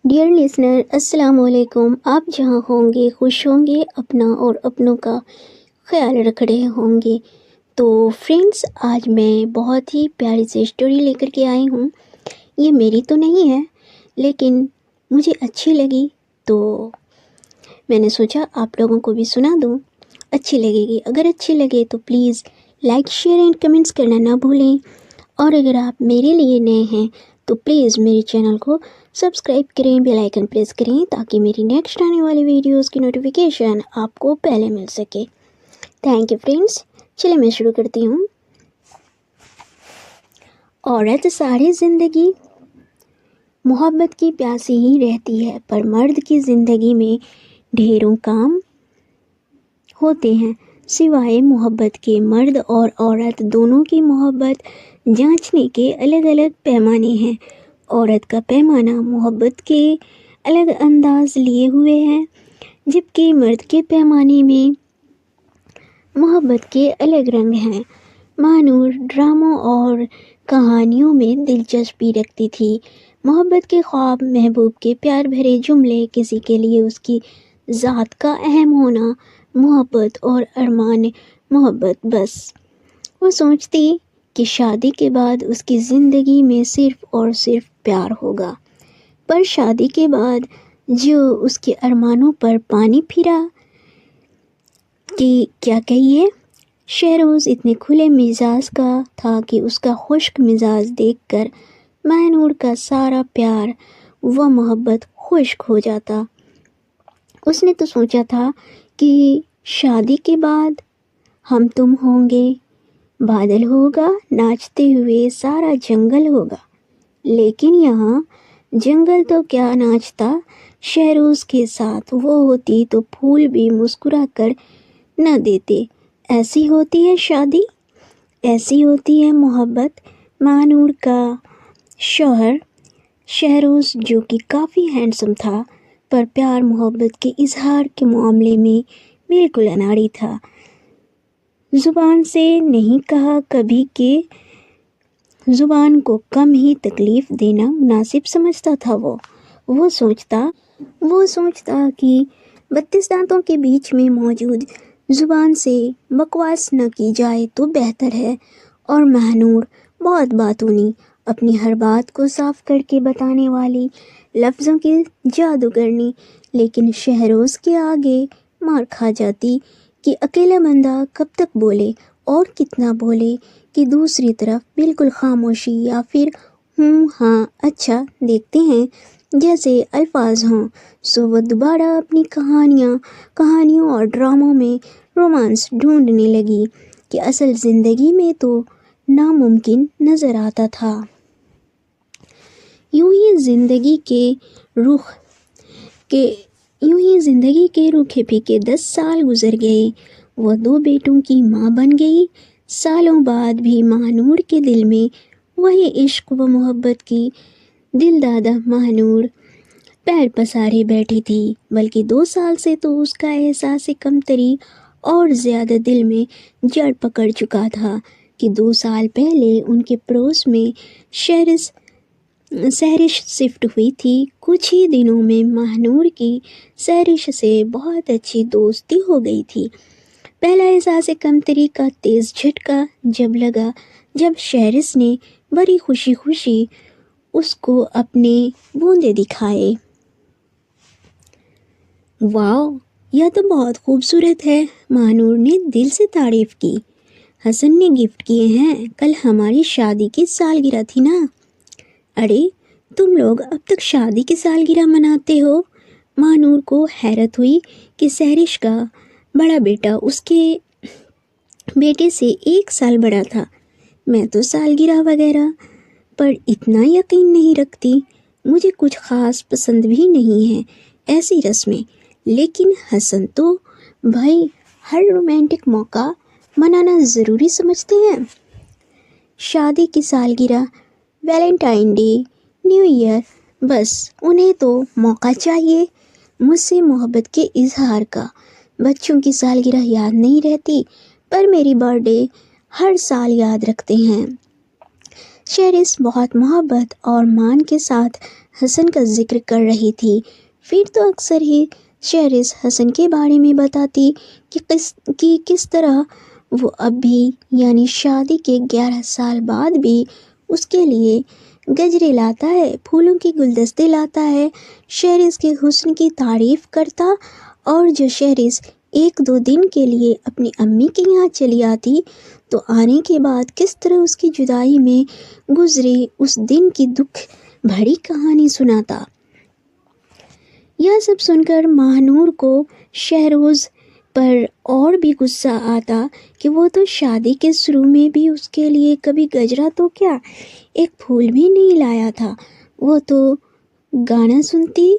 Dear listener, السلام علیکم۔ آپ جہاں ہوں گے خوش ہوں گے، اپنا اور اپنوں کا خیال رکھ رہے ہوں گے۔ تو فرینڈس، آج میں بہت ہی پیاری سی اسٹوری لے کر کے آئی ہوں۔ یہ میری تو نہیں ہے، لیکن مجھے اچھی لگی تو میں نے سوچا آپ لوگوں کو بھی سنا دوں، اچھی لگے گی۔ اگر اچھی لگے تو please like, share and comments کرنا نہ بھولیں، اور اگر آپ میرے لیے نئے ہیں تو پلیز میرے چینل کو سبسکرائب کریں، بیل آئیکن پریس کریں تاکہ میری نیکسٹ آنے والی ویڈیوز کی نوٹیفیکیشن آپ کو پہلے مل سکے۔ Thank you friends. چلے میں شروع کرتی ہوں۔ عورت ساری زندگی محبت کی پیاسی ہی رہتی ہے، پر مرد کی زندگی میں ڈھیروں کام ہوتے ہیں سوائے محبت کے۔ مرد اور عورت دونوں کی محبت جانچنے کے الگ الگ پیمانے ہیں۔ عورت کا پیمانہ محبت کے الگ انداز لیے ہوئے ہے، جبکہ مرد کے پیمانے میں محبت کے الگ رنگ ہیں۔ ماہنور ڈراموں اور کہانیوں میں دلچسپی رکھتی تھی۔ محبت کے خواب، محبوب کے پیار بھرے جملے، کسی کے لیے اس کی ذات کا اہم ہونا، محبت اور ارمان محبت۔ بس وہ سوچتی کہ شادی کے بعد اس کی زندگی میں صرف اور صرف پیار ہوگا، پر شادی کے بعد جو اس کے ارمانوں پر پانی پھرا کہ کیا کہیے۔ شہروز اتنے کھلے مزاج کا تھا کہ اس کا خشک مزاج دیکھ کر ماہنور کا سارا پیار و محبت خشک ہو جاتا۔ اس نے تو سوچا تھا کہ شادی کے بعد ہم تم ہوں گے، بادل ہوگا، ناچتے ہوئے سارا جنگل ہوگا، لیکن یہاں جنگل تو کیا ناچتا، شہروز کے ساتھ وہ ہوتی تو پھول بھی مسکرا کر نہ دیتے۔ ایسی ہوتی ہے شادی، ایسی ہوتی ہے محبت۔ ماہنور کا شوہر شہروز، جو کہ کافی ہینڈسم تھا، پر پیار محبت کے اظہار کے معاملے میں بالکل اناڑی تھا۔ زبان سے نہیں کہا کبھی کہ زبان کو کم ہی تکلیف دینا مناسب سمجھتا تھا۔ وہ سوچتا کہ 32 دانتوں کے بیچ میں موجود زبان سے بکواس نہ کی جائے تو بہتر ہے، اور ماہنور بہت باتونی، اپنی ہر بات کو صاف کر کے بتانے والی، لفظوں کی جادوگرنی، لیکن شہروز کے آگے مار کھا جاتی کہ اکیلا بندہ کب تک بولے اور کتنا بولے، کہ دوسری طرف بالکل خاموشی یا پھر ہوں ہاں اچھا دیکھتے ہیں جیسے الفاظ ہوں۔ سو وہ دوبارہ اپنی کہانیوں اور ڈراموں میں رومانس ڈھونڈنے لگی کہ اصل زندگی میں تو ناممکن نظر آتا تھا۔ یوں ہی زندگی کے روکھے پھیکے 10 سال گزر گئے۔ وہ 2 بیٹوں کی ماں بن گئی۔ سالوں بعد بھی ماہنور کے دل میں وہی عشق و محبت کی دلدادہ ماہنور پیر پسارے بیٹھی تھی، بلکہ 2 سال سے تو اس کا احساس کمتری اور زیادہ دل میں جڑ پکڑ چکا تھا کہ 2 سال پہلے ان کے پڑوس میں سہرش شفٹ ہوئی تھی۔ کچھ ہی دنوں میں ماہنور کی سہرش سے بہت اچھی دوستی ہو گئی تھی۔ پہلا احساس کمتری کا تیز جھٹکا جب لگا، جب سہرش نے بڑی خوشی خوشی اس کو اپنے بوندے دکھائے۔ واو، یہ تو بہت خوبصورت ہے، ماہنور نے دل سے تعریف کی۔ حسن نے گفٹ کیے ہیں، کل ہماری شادی کی سالگرہ تھی نا۔ ارے تم لوگ اب تک شادی کی سالگرہ مناتے ہو؟ ماہنور کو حیرت ہوئی کہ سہرش کا بڑا بیٹا اس کے بیٹے سے 1 سال بڑا تھا۔ میں تو سالگرہ وغیرہ پر اتنا یقین نہیں رکھتی، مجھے کچھ خاص پسند بھی نہیں ہیں ایسی رسمیں، لیکن حسن تو بھائی ہر رومانٹک موقع منانا ضروری سمجھتے ہیں۔ شادی کی سالگرہ، ویلنٹائن ڈے، نیو ایئر، بس انہیں تو موقع چاہیے مجھ سے محبت کے اظہار کا۔ بچوں کی سالگرہ یاد نہیں رہتی، پر میری برتھ ڈے ہر سال یاد رکھتے ہیں۔ شہرز بہت محبت اور مان کے ساتھ حسن کا ذکر کر رہی تھی۔ پھر تو اکثر ہی شہرز حسن کے بارے میں بتاتی کہ کس طرح وہ اب بھی یعنی شادی کے 11 سال بعد بھی اس کے لیے گجرے لاتا ہے، پھولوں کے گلدستے لاتا ہے، شہرز کے حسن کی تعریف کرتا، اور جو شہرز 1-2 دن کے لیے اپنی امی کے یہاں چلی آتی تو آنے کے بعد کس طرح اس کی جدائی میں گزرے اس دن کی دکھ بھری کہانی سناتا۔ یہ سب سن کر ماہ نور کو شہروز پر اور بھی غصہ آتا کہ وہ تو شادی کے شروع میں بھی اس کے لیے کبھی گجرا تو کیا ایک پھول بھی نہیں لایا تھا۔ وہ تو گانا سنتی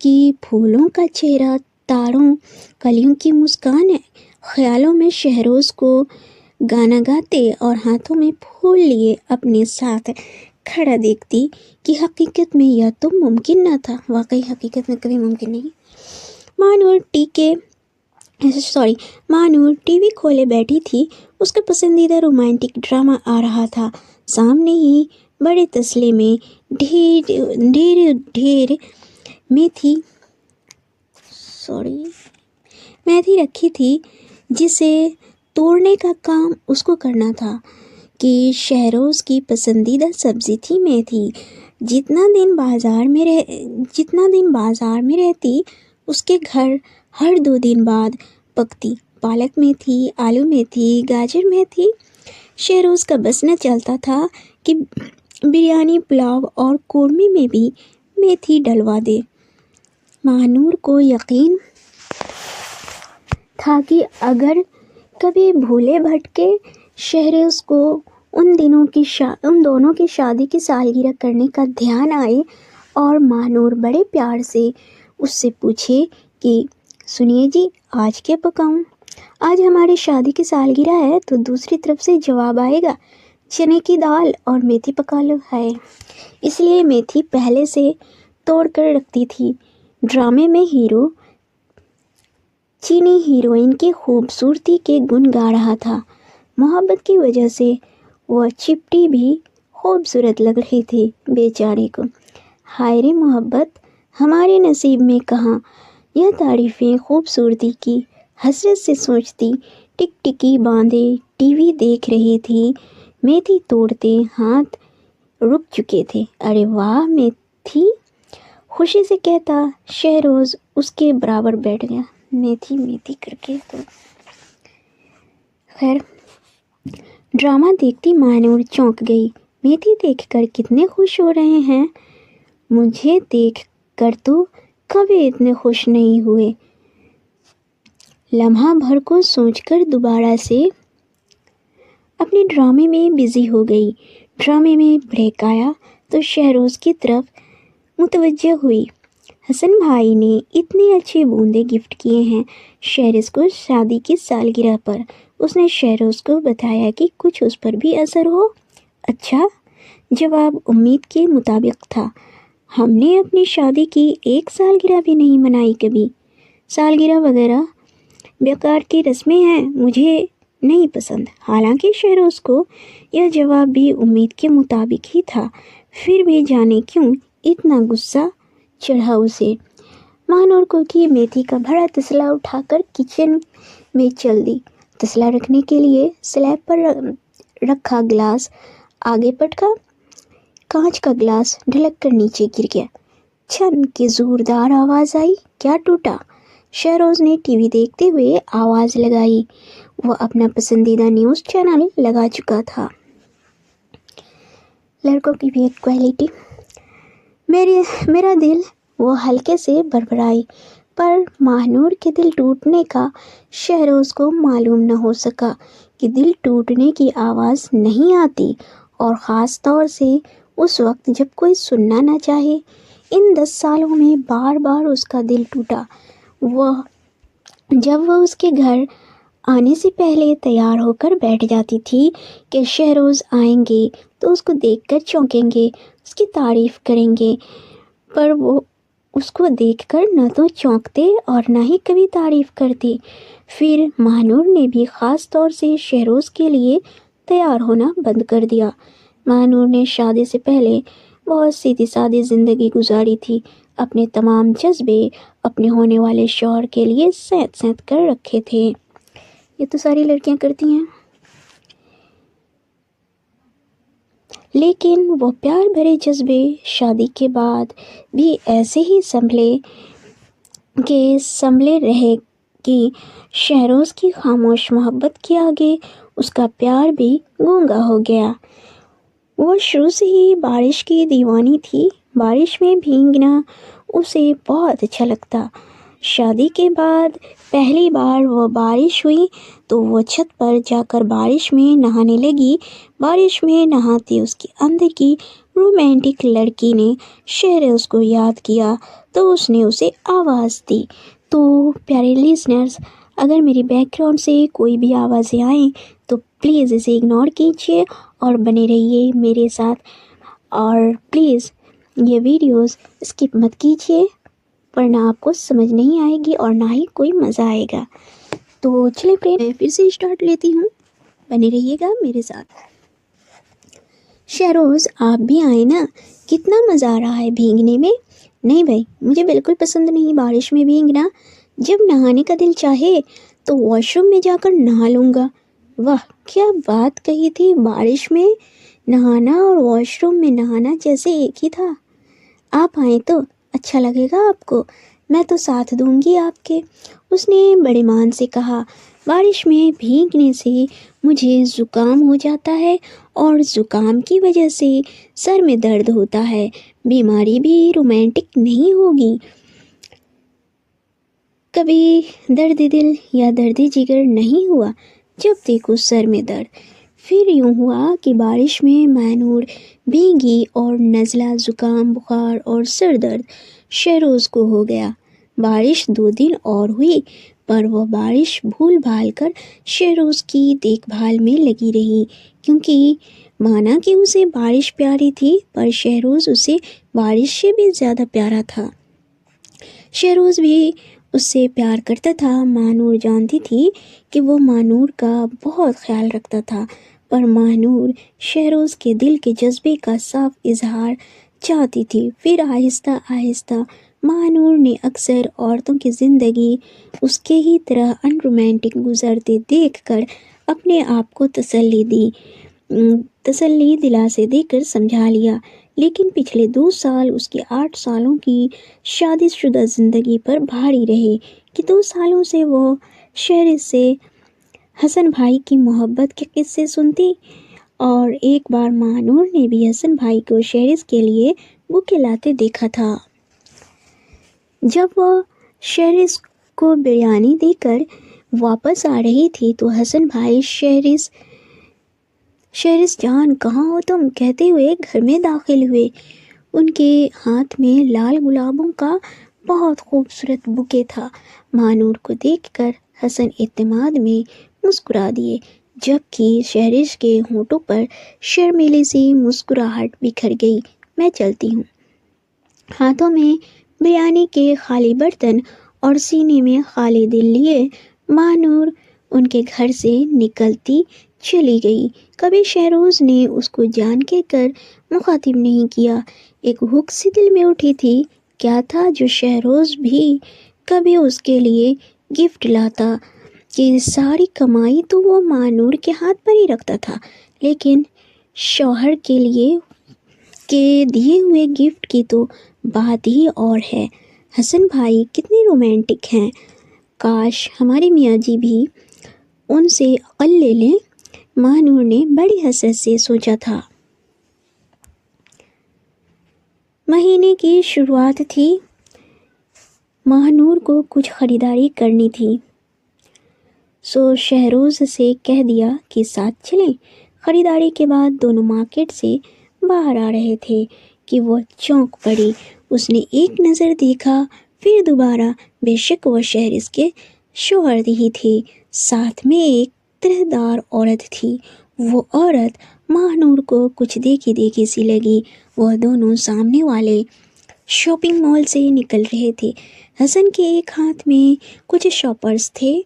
کہ پھولوں کا چہرہ تاروں کلیوں کی مسکان ہے، خیالوں میں شہروز کو گانا گاتے اور ہاتھوں میں پھول لیے اپنے ساتھ کھڑا دیکھتی کہ حقیقت میں یہ تو ممکن نہ تھا، واقعی حقیقت میں کبھی ممکن نہیں۔ ماہ نور ٹی وی کھولے بیٹھی تھی، اس کا پسندیدہ رومانٹک ڈرامہ آ رہا تھا۔ سامنے ہی بڑے تسلے میں ڈھیر میتھی رکھی تھی جسے توڑنے کا کام اس کو کرنا تھا کہ شہروز کی پسندیدہ سبزی تھی میتھی۔ جتنا دن بازار میں رہتی اس کے گھر ہر 2 دن بعد پکتی پالک میتھی، آلو میتھی، گاجر میتھی۔ شہروز کا بس نہ چلتا تھا کہ بریانی، پلاؤ اور قورمے میں بھی میتھی ڈلوا دے۔ ماہ نور کو یقین تھا کہ اگر کبھی بھولے بھٹکے شہروز کو ان دونوں کی شادی کی سالگرہ کرنے کا دھیان آئے اور ماہ نور بڑے پیار سے اس سے پوچھے کہ سنیے جی، آج کیا پکاؤں؟ آج ہماری شادی کی سالگرہ ہے، تو دوسری طرف سے جواب آئے گا چنے کی دال اور میتھی پکا لو ہے۔ اس لیے میتھی پہلے سے توڑ کر رکھتی تھی۔ ڈرامے میں ہیرو چینی ہیروئن کی خوبصورتی کے گن گا رہا تھا۔ محبت کی وجہ سے وہ چپٹی بھی خوبصورت لگ رہی تھی بیچارے کو۔ ہائے رے محبت، ہمارے نصیب میں کہاں یہ تعریفیں خوبصورتی کی، حسرت سے سوچتی ٹک ٹکی باندھے ٹی وی دیکھ رہی تھی۔ میتھی توڑتے ہاتھ رک چکے تھے۔ ارے واہ میتھی، خوشی سے کہتا شہروز اس کے برابر بیٹھ گیا۔ میتھی کر کے تو خیر۔ ڈرامہ دیکھتی ماہ نور چونک گئی۔ میتھی دیکھ کر کتنے خوش ہو رہے ہیں، مجھے دیکھ کر تو کبھی اتنے خوش نہیں ہوئے۔ لمحہ بھر کو سوچ کر دوبارہ سے اپنے ڈرامے میں بزی ہو گئی۔ ڈرامے میں بریک آیا تو شہروز کی طرف متوجہ ہوئی۔ حسن بھائی نے اتنے اچھے بوندے گفٹ کیے ہیں شہروز کو شادی کی سالگرہ پر۔ اس نے شہروز کو بتایا کہ کچھ اس پر بھی اثر ہو۔ اچھا، جواب امید کے مطابق تھا۔ ہم نے اپنی شادی کی 1 سالگرہ بھی نہیں منائی کبھی۔ سالگرہ وغیرہ بیکار کی رسمیں ہیں، مجھے نہیں پسند۔ حالانکہ شہروز کو یہ جواب بھی امید کے مطابق ہی تھا، پھر بھی جانے کیوں اتنا غصہ چڑھا اسے۔ ماہ نور کو کہ میتھی کا بڑا تسلا اٹھا کر کچن میں چل دی۔ تسلا رکھنے کے لیے سلیب پر رکھا گلاس آگے پٹکا، کانچ کا گلاس ڈھلک کر نیچے گر گیا۔ چھن کی زوردار آواز آئی، کیا ٹوٹا؟ شہروز نے ٹی وی دیکھتے ہوئے آواز لگائی۔ وہ اپنا پسندیدہ نیوز چینل لگا چکا تھا۔ لڑکوں کی بھی ایک کوالٹی۔ میرا دل، وہ ہلکے سے بڑبڑائی، پر ماہ نور کے دل ٹوٹنے کا شہروز کو معلوم نہ ہو سکا کہ دل ٹوٹنے کی آواز نہیں آتی، اور خاص طور سے اس وقت جب کوئی سننا نہ چاہے۔ ان 10 سالوں میں بار بار اس کا دل ٹوٹا۔ جب وہ اس کے گھر آنے سے پہلے تیار ہو کر بیٹھ جاتی تھی کہ شہروز آئیں گے تو اس کو دیکھ کر چونکیں گے، اس کی تعریف کریں گے، پر وہ اس کو دیکھ کر نہ تو چونکتے اور نہ ہی کبھی تعریف کرتے۔ پھر ماہ نور نے بھی خاص طور سے شہروز کے لیے تیار ہونا بند کر دیا۔ ماہنور نے شادی سے پہلے بہت سیدھی سادی زندگی گزاری تھی. اپنے تمام جذبے اپنے ہونے والے شوہر کے لیے سینت سینت کر رکھے تھے. یہ تو ساری لڑکیاں کرتی ہیں. لیکن وہ پیار بھرے جذبے شادی کے بعد بھی ایسے ہی سنبھلے رہے کہ شہروز کی خاموش محبت کے آگے اس کا پیار بھی گونگا ہو گیا. وہ شروع سے ہی بارش کی دیوانی تھی. بارش میں بھیگنا اسے بہت اچھا لگتا. شادی کے بعد پہلی بار وہ بارش ہوئی تو وہ چھت پر جا کر بارش میں نہانے لگی. بارش میں نہاتے اس کے اندر کی رومانٹک لڑکی نے شہروز کو یاد کیا تو اس نے اسے آواز دی. تو پیارے لیسنرز، اگر میری بیک گراؤنڈ سے کوئی بھی آوازیں آئیں تو پلیز اسے اگنور کیجیے اور بنے رہیے میرے ساتھ. اور پلیز یہ ویڈیوز اسکپ مت کیجیے ورنہ آپ کو سمجھ نہیں آئے گی اور نہ ہی کوئی مزہ آئے گا. تو چلے فرینڈ، میں پھر سے اسٹارٹ لیتی ہوں، بنے رہیے گا میرے ساتھ. شہروز آپ بھی آئے نا، کتنا مزہ آ رہا ہے بھیگنے میں. نہیں بھائی، مجھے بالکل پسند نہیں بارش میں بھیگنا. جب نہانے کا دل چاہے تو واش روم میں جا کر نہا لوں گا. واہ، کیا بات کہی تھی. بارش میں نہانا اور واش روم میں نہانا جیسے ایک ہی تھا. آپ آئیں تو اچھا لگے گا آپ کو، میں تو ساتھ دوں گی آپ کے. اس نے بڑے مان سے کہا. بارش میں بھیگنے سے مجھے زکام ہو جاتا ہے اور زکام کی وجہ سے سر میں درد ہوتا ہے. بیماری بھی رومانٹک نہیں ہوگی. کبھی درد دل یا درد جگر نہیں ہوا. جب دیکھو سر میں درد. پھر یوں ہوا کہ بارش میں ماہنور بھیگی اور نزلہ، زکام، بخار اور سر درد شہروز کو ہو گیا. بارش 2 دن اور ہوئی پر وہ بارش بھول بھال کر شہروز کی دیکھ بھال میں لگی رہی، کیونکہ مانا کہ اسے بارش پیاری تھی پر شہروز اسے بارش سے بھی زیادہ پیارا تھا. شہروز بھی اس سے پیار کرتا تھا. ماہنور جانتی تھی کہ وہ ماہنور کا بہت خیال رکھتا تھا، پر ماہنور شہروز کے دل کے جذبے کا صاف اظہار چاہتی تھی. پھر آہستہ آہستہ ماہنور نے اکثر عورتوں کی زندگی اس کے ہی طرح ان رومانٹک گزرتے دیکھ کر اپنے آپ کو تسلی دلاسے دے کر سمجھا لیا. لیکن پچھلے 2 سال اس کی 8 سالوں کی شادی شدہ زندگی پر بھاری رہے کہ 2 سالوں سے وہ شہر سے حسن بھائی کی محبت کے قصے سنتی. اور ایک بار ماہنور نے بھی حسن بھائی کو شہرز کے لیے بکے لاتے دیکھا تھا. جب وہ شہرز کو بریانی دے کر واپس آ رہی تھی تو حسن بھائی شہرز جان کہاں ہو تم کہتے ہوئے گھر میں داخل ہوئے. ان کے ہاتھ میں لال گلابوں کا بہت خوبصورت بکے تھا. ماہنور کو دیکھ کر حسن اعتماد میں مسکرا دیے، جبکہ شہرز کے ہونٹوں پر شرمیلی سی مسکراہٹ بکھر گئی. میں چلتی ہوں. ہاتھوں میں بریانی کے خالی برتن اور سینے میں خالی دل لیے ماہنور ان کے گھر سے نکلتی چلی گئی. کبھی شہروز نے اس کو جان کہہ کر مخاطب نہیں کیا. ایک ہک سی دل میں اٹھی تھی. کیا تھا جو شہروز بھی کبھی اس کے لیے گفٹ لاتا کہ ساری کمائی تو وہ ماہنور کے ہاتھ پر ہی رکھتا تھا، لیکن شوہر کے لیے کے دیے ہوئے گفٹ کی تو بات ہی اور ہے. حسن بھائی کتنے رومانٹک ہیں. کاش ہمارے میاں جی بھی ان سے عقل لے لیں. ماہنور نے بڑی حسرت سے سوچا تھا. مہینے کی شروعات تھی. ماہنور کو کچھ خریداری کرنی تھی، سو شہروز سے کہہ دیا کہ ساتھ چلیں. خریداری کے بعد دونوں مارکیٹ سے باہر آ رہے تھے کہ وہ چونک پڑی. اس نے ایک نظر دیکھا، پھر دوبارہ. بے شک وہ شہرز کے شوہر ہی تھے، ساتھ میں ایک طرحدار عورت تھی. وہ عورت ماہنور کو کچھ دیکھی سی لگی. وہ دونوں سامنے والے شاپنگ مال سے نکل رہے تھے. حسن کے ایک ہاتھ میں کچھ شاپرز تھے،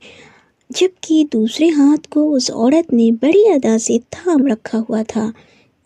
جبکہ دوسرے ہاتھ کو اس عورت نے بڑی ادا سے تھام رکھا ہوا تھا.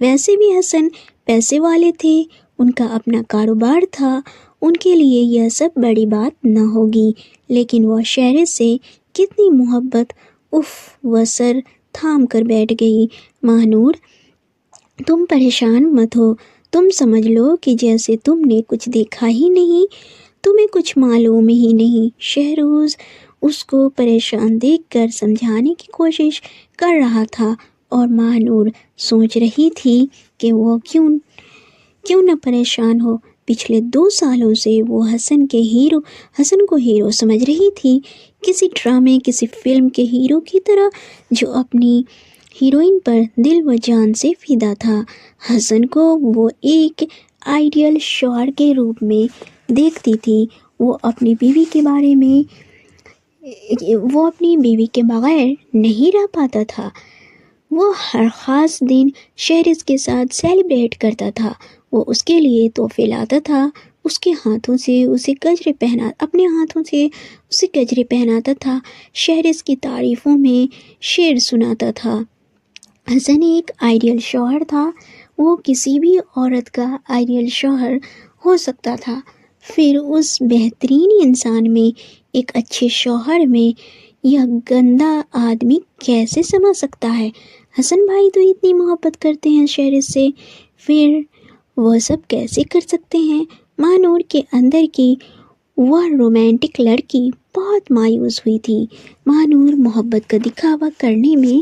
ویسے بھی حسن پیسے والے تھے، ان کا اپنا کاروبار تھا، ان کے لیے یہ سب بڑی بات نہ ہوگی، لیکن وہ شہرز سے کتنی محبت، وہ سر تھام کر بیٹھ گئی۔ ماہ نور، تم پریشان مت ہو، تم سمجھ لو کہ جیسے تم نے کچھ دیکھا ہی نہیں، تمہیں کچھ معلوم ہی نہیں۔ شہروز اس کو پریشان دیکھ کر سمجھانے کی کوشش کر رہا تھا، اور ماہ نور سوچ رہی تھی کہ وہ کیوں نہ پریشان ہو۔ پچھلے 2 سالوں سے وہ حسن کو ہیرو سمجھ رہی تھی، کسی ڈرامے، کسی فلم کے ہیرو کی طرح جو اپنی ہیروئن پر دل و جان سے فدا تھا۔ حسن کو وہ ایک آئیڈیل شوہر کے روپ میں دیکھتی تھی۔ وہ اپنی بیوی کے بغیر نہیں رہ پاتا تھا۔ وہ ہر خاص دن شہرز کے ساتھ سیلیبریٹ کرتا تھا۔ وہ اس کے لیے تحفے لاتا تھا، اپنے ہاتھوں سے اسے گجرے پہناتا تھا، شہرز کی تعریفوں میں شعر سناتا تھا۔ حسن ایک آئیڈیل شوہر تھا، وہ کسی بھی عورت کا آئیڈیل شوہر ہو سکتا تھا۔ پھر اس بہترین انسان میں، ایک اچھے شوہر میں، یہ گندا آدمی کیسے سما سکتا ہے؟ حسن بھائی تو اتنی محبت کرتے ہیں شہرز سے، پھر وہ سب کیسے کر سکتے ہیں؟ ماہ نور کے اندر کی وہ رومانٹک لڑکی بہت مایوس ہوئی تھی۔ ماہ نور، محبت کا دکھاوا کرنے میں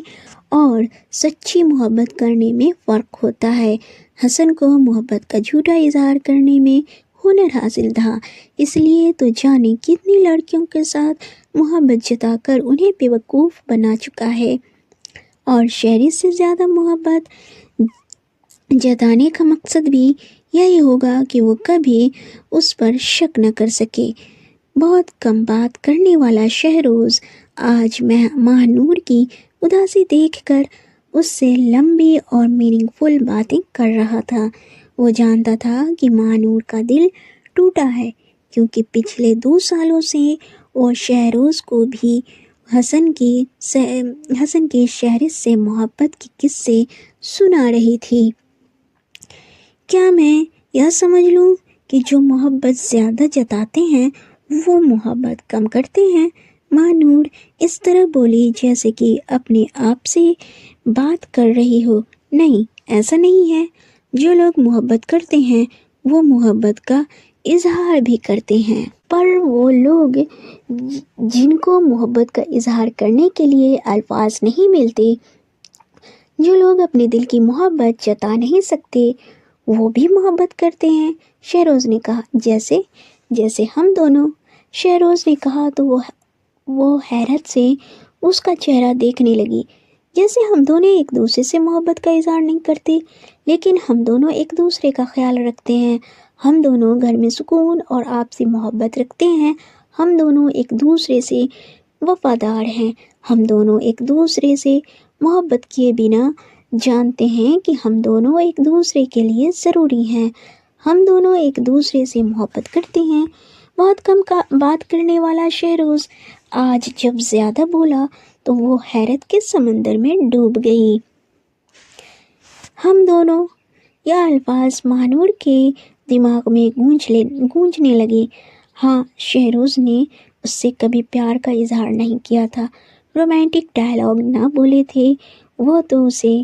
اور سچی محبت کرنے میں فرق ہوتا ہے۔ حسن کو محبت کا جھوٹا اظہار کرنے میں ہنر حاصل تھا، اس لیے تو جانے کتنی لڑکیوں کے ساتھ محبت جتا کر انہیں بیوقوف بنا چکا ہے، اور شہرز سے زیادہ محبت جتانے کا مقصد بھی یہی ہوگا کہ وہ کبھی اس پر شک نہ کر سکے۔ بہت کم بات کرنے والا شہروز آج ماہ نور کی اداسی دیکھ کر اس سے لمبی اور میننگ فل باتیں کر رہا تھا۔ وہ جانتا تھا کہ ماہ نور کا دل ٹوٹا ہے، کیونکہ پچھلے 2 سالوں سے وہ شہروز کو بھی حسن کی شہرز سے محبت کے قصے سنا رہی تھی۔ کیا میں یہ سمجھ لوں کہ جو محبت زیادہ جتاتے ہیں وہ محبت کم کرتے ہیں؟ ماہ نور اس طرح بولی جیسے کہ اپنے آپ سے بات کر رہی ہو۔ نہیں، ایسا نہیں ہے۔ جو لوگ محبت کرتے ہیں وہ محبت کا اظہار بھی کرتے ہیں، پر وہ لوگ جن کو محبت کا اظہار کرنے کے لیے الفاظ نہیں ملتے، جو لوگ اپنے دل کی محبت جتا نہیں سکتے، وہ بھی محبت کرتے ہیں۔ شہروز نے کہا، جیسے ہم دونوں۔ شہروز نے کہا تو وہ حیرت سے اس کا چہرہ دیکھنے لگی۔ جیسے ہم دونوں ایک دوسرے سے محبت کا اظہار نہیں کرتے، لیکن ہم دونوں ایک دوسرے کا خیال رکھتے ہیں، ہم دونوں گھر میں سکون اور آپسی محبت رکھتے ہیں، ہم دونوں ایک دوسرے سے وفادار ہیں، ہم دونوں ایک دوسرے سے محبت کیے بنا جانتے ہیں کہ ہم دونوں ایک دوسرے کے لیے ضروری ہیں، ہم دونوں ایک دوسرے سے محبت کرتے ہیں۔ بہت کم بات کرنے والا شہروز آج جب زیادہ بولا تو وہ حیرت کے سمندر میں ڈوب گئی۔ ہم دونوں، یہ الفاظ ماہ نور کے دماغ میں گونجنے لگے۔ ہاں، شہروز نے اس سے کبھی پیار کا اظہار نہیں کیا تھا، رومانٹک ڈائلاگ نہ بولے تھے، وہ تو اسے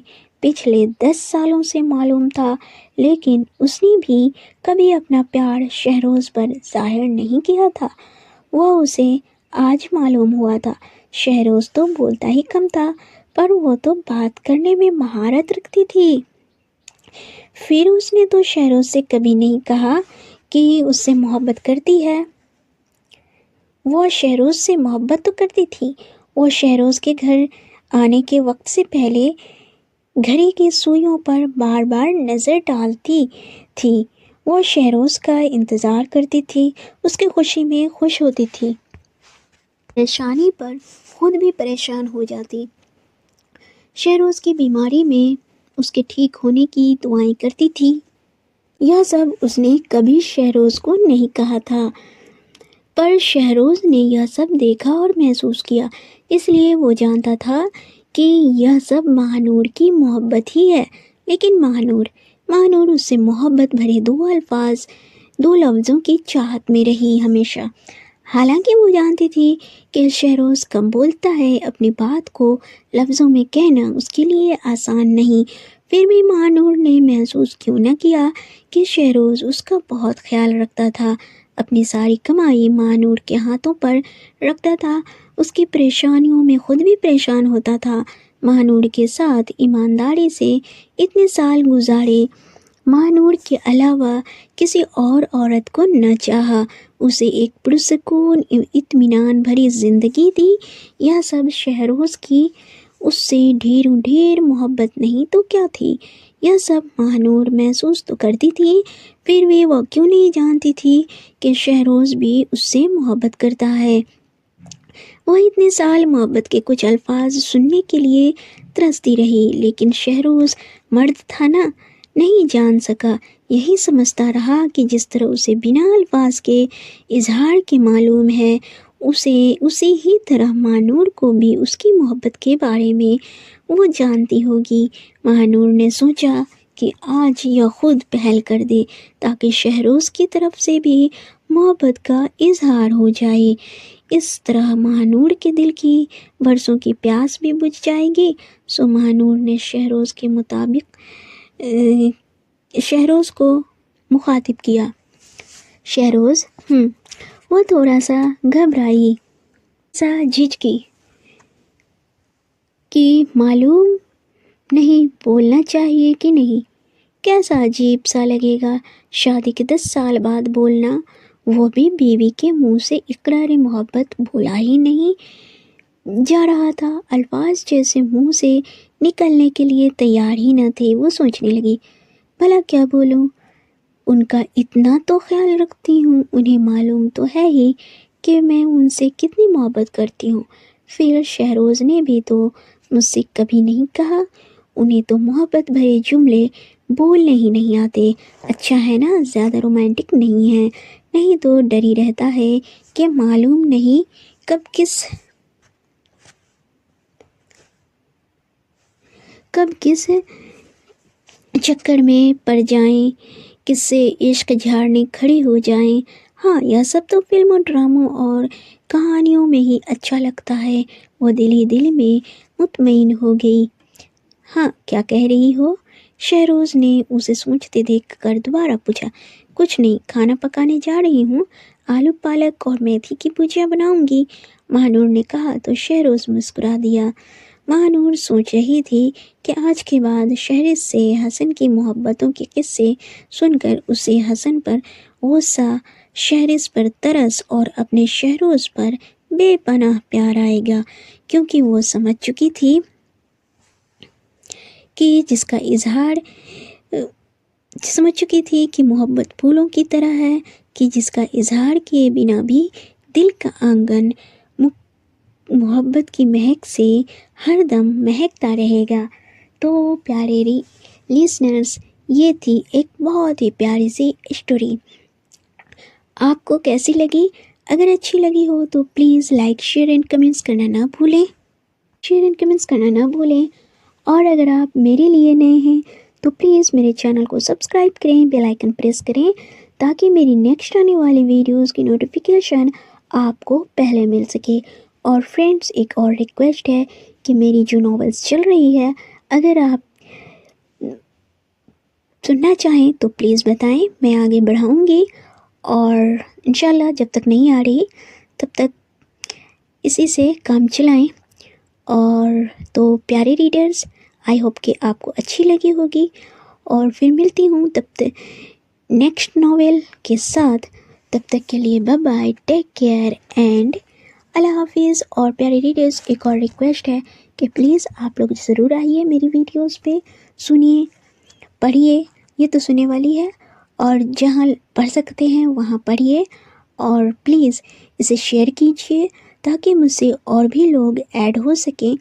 پچھلے 10 سالوں سے معلوم تھا، لیکن اس نے بھی کبھی اپنا پیار شہروز پر ظاہر نہیں کیا تھا۔ وہ اسے آج معلوم ہوا تھا۔ شہروز تو بولتا ہی کم تھا، پر وہ تو بات کرنے میں مہارت رکھتی تھی۔ پھر اس نے تو شہروز سے کبھی نہیں کہا کہ اس سے محبت کرتی ہے۔ وہ شہروز سے محبت تو کرتی تھی، وہ شہروز کے گھر آنے کے وقت سے پہلے گھڑی کی سوئیوں پر بار بار نظر ڈالتی تھی، وہ شہروز کا انتظار کرتی تھی، اس کی خوشی میں خوش ہوتی تھی، پریشانی پر خود بھی پریشان ہو جاتی، شہروز کی بیماری میں اس کے ٹھیک ہونے کی دعائیں کرتی تھی۔ یہ سب اس نے کبھی شہروز کو نہیں کہا تھا، پر شہروز نے یہ سب دیکھا اور محسوس کیا، اس لیے وہ جانتا تھا کہ یہ سب ماہ نور کی محبت ہی ہے، لیکن ماہنور اس سے محبت بھرے دو لفظوں کی چاہت میں رہی ہمیشہ۔ حالانکہ وہ جانتی تھی کہ شہروز کم بولتا ہے، اپنی بات کو لفظوں میں کہنا اس کے لیے آسان نہیں، پھر بھی ماہنور نے محسوس کیوں نہ کیا کہ شہروز اس کا بہت خیال رکھتا تھا، اپنی ساری کمائی ماہنور کے ہاتھوں پر رکھتا تھا، اس کی پریشانیوں میں خود بھی پریشان ہوتا تھا۔ ماہنور کے ساتھ ایمانداری سے اتنے سال گزارے، ماہنور کے علاوہ کسی اور عورت کو نہ چاہا، اسے ایک پرسکون اطمینان بھری زندگی دی۔ یہ سب شہروز کی اس سے ڈھیر محبت نہیں تو کیا تھی؟ یہ سب ماہنور محسوس تو کرتی تھی، پھر بھی وہ کیوں نہیں جانتی تھی کہ شہروز بھی اس سے محبت کرتا ہے۔ وہ اتنے سال محبت کے کچھ الفاظ سننے کے لیے ترستی رہی، لیکن شہروز مرد تھا نا، نہیں جان سکا۔ یہی سمجھتا رہا کہ جس طرح اسے بنا الفاظ کے اظہار کے معلوم ہے، اسی ہی طرح ماہنور کو بھی اس کی محبت کے بارے میں وہ جانتی ہوگی۔ ماہنور نے سوچا کہ آج یہ خود پہل کر دے تاکہ شہروز کی طرف سے بھی محبت کا اظہار ہو جائے۔ اس طرح ماہنور کے دل کی برسوں کی پیاس بھی بجھ جائے گی۔ سو ماہنور نے شہروز کو مخاطب کیا۔ شہروز وہ تھوڑا سا گھبرائی، سا جھجکی کہ معلوم نہیں بولنا چاہیے کہ نہیں، کیسا عجیب سا لگے گا شادی کے 10 سال بعد بولنا، وہ بھی بیوی کے منہ سے اقرار محبت بولا ہی نہیں جا رہا تھا، الفاظ جیسے منہ سے نکلنے کے لیے تیار ہی نہ تھے۔ وہ سوچنے لگی، بھلا کیا بولوں، ان کا اتنا تو خیال رکھتی ہوں، انہیں معلوم تو ہے ہی کہ میں ان سے کتنی محبت کرتی ہوں، پھر شہروز نے بھی تو مجھ سے کبھی نہیں کہا، انہیں تو محبت بھرے جملے بولنے ہی نہیں آتے۔ اچھا ہے نا، زیادہ رومانٹک نہیں ہے، نہیں تو ڈر ہی رہتا ہے کہ معلوم نہیں کب کس چکر میں پڑ جائیں، کس سے عشق جھاڑنے کھڑی ہو جائیں۔ ہاں، یہ سب تو فلموں، ڈراموں اور کہانیوں میں ہی اچھا لگتا ہے۔ وہ دل ہی دل میں مطمئن ہو گئی۔ ہاں، کیا کہہ رہی ہو؟ شہروز نے اسے سوچتے دیکھ کر دوبارہ پوچھا۔ کچھ نہیں، کھانا پکانے جا رہی ہوں، آلو پالک اور میتھی کی بھجیا بناؤں گی، ماہنور نے کہا تو شہروز مسکرا دیا۔ ماہنور سوچ رہی تھی کہ آج کے بعد شہروز سے حسن کی محبتوں کے قصے سن کر اسے حسن پر غصہ، شہروز پر ترس اور اپنے شہروز پر بے پناہ پیار آئے گا، کیونکہ وہ سمجھ چکی تھی کہ محبت پھولوں کی طرح ہے کہ جس کا اظہار کیے بنا بھی دل کا آنگن محبت کی مہک سے ہر دم مہکتا رہے گا۔ تو پیارے لیسنرز، یہ تھی ایک بہت ہی پیاری سی اسٹوری۔ آپ کو کیسی لگی؟ اگر اچھی لگی ہو تو please like, share and comments کرنا نہ بھولیں، اور اگر آپ میرے لیے نئے ہیں تو پلیز میرے چینل کو سبسکرائب کریں، بیل آئیکن پریس کریں تاکہ میری نیکسٹ آنے والی ویڈیوز کی نوٹیفیکیشن آپ کو پہلے مل سکے۔ اور فرینڈز، ایک اور ریکویسٹ ہے کہ میری جو ناولز چل رہی ہے، اگر آپ سننا چاہیں تو پلیز بتائیں، میں آگے بڑھاؤں گی، اور انشاءاللہ جب تک نہیں آ رہی تب تک اسی سے کام چلائیں۔ اور تو پیارے ریڈرز، آئی ہوپ کہ آپ کو اچھی لگی ہوگی، اور پھر ملتی ہوں تب تک نیکسٹ ناول کے ساتھ۔ تب تک کے لیے bye bye, take care and اللہ حافظ۔ اور پیارے ریڈرز، ایک اور ریکویسٹ ہے کہ پلیز آپ لوگ ضرور آئیے میری ویڈیوز پہ، سنیے، پڑھیے، یہ تو سننے والی ہے، اور جہاں پڑھ سکتے ہیں وہاں پڑھیے، اور پلیز اسے شیئر کیجیے تاکہ مجھ سے اور بھی لوگ ایڈ ہو سکیں۔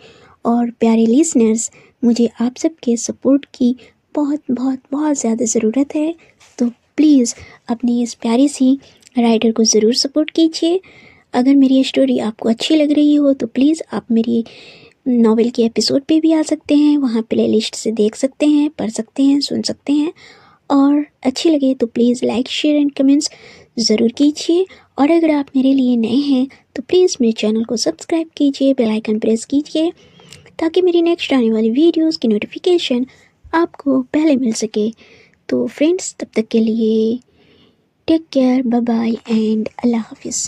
اور پیارے لیسنرز، مجھے آپ سب کے سپورٹ کی بہت بہت بہت زیادہ ضرورت ہے، تو پلیز اپنی اس پیاری سی رائٹر کو ضرور سپورٹ کیجیے۔ اگر میری اسٹوری آپ کو اچھی لگ رہی ہو تو پلیز آپ میری ناول کے ایپیسوڈ پہ بھی آ سکتے ہیں، وہاں پلے لسٹ سے دیکھ سکتے ہیں، پڑھ سکتے ہیں، سن سکتے ہیں، اور اچھی لگے تو please like, share and comments ضرور کیجیے۔ اور اگر آپ میرے لیے نئے ہیں تو پلیز میرے چینل کو سبسکرائب کیجیے، بیل آئیکن پریس کیجیے تاکہ میری نیکسٹ آنے والی ویڈیوز کی نوٹیفیکیشن آپ کو پہلے مل سکے۔ تو فرینڈس، تب تک کے لیے take care, bye bye and اللہ حافظ۔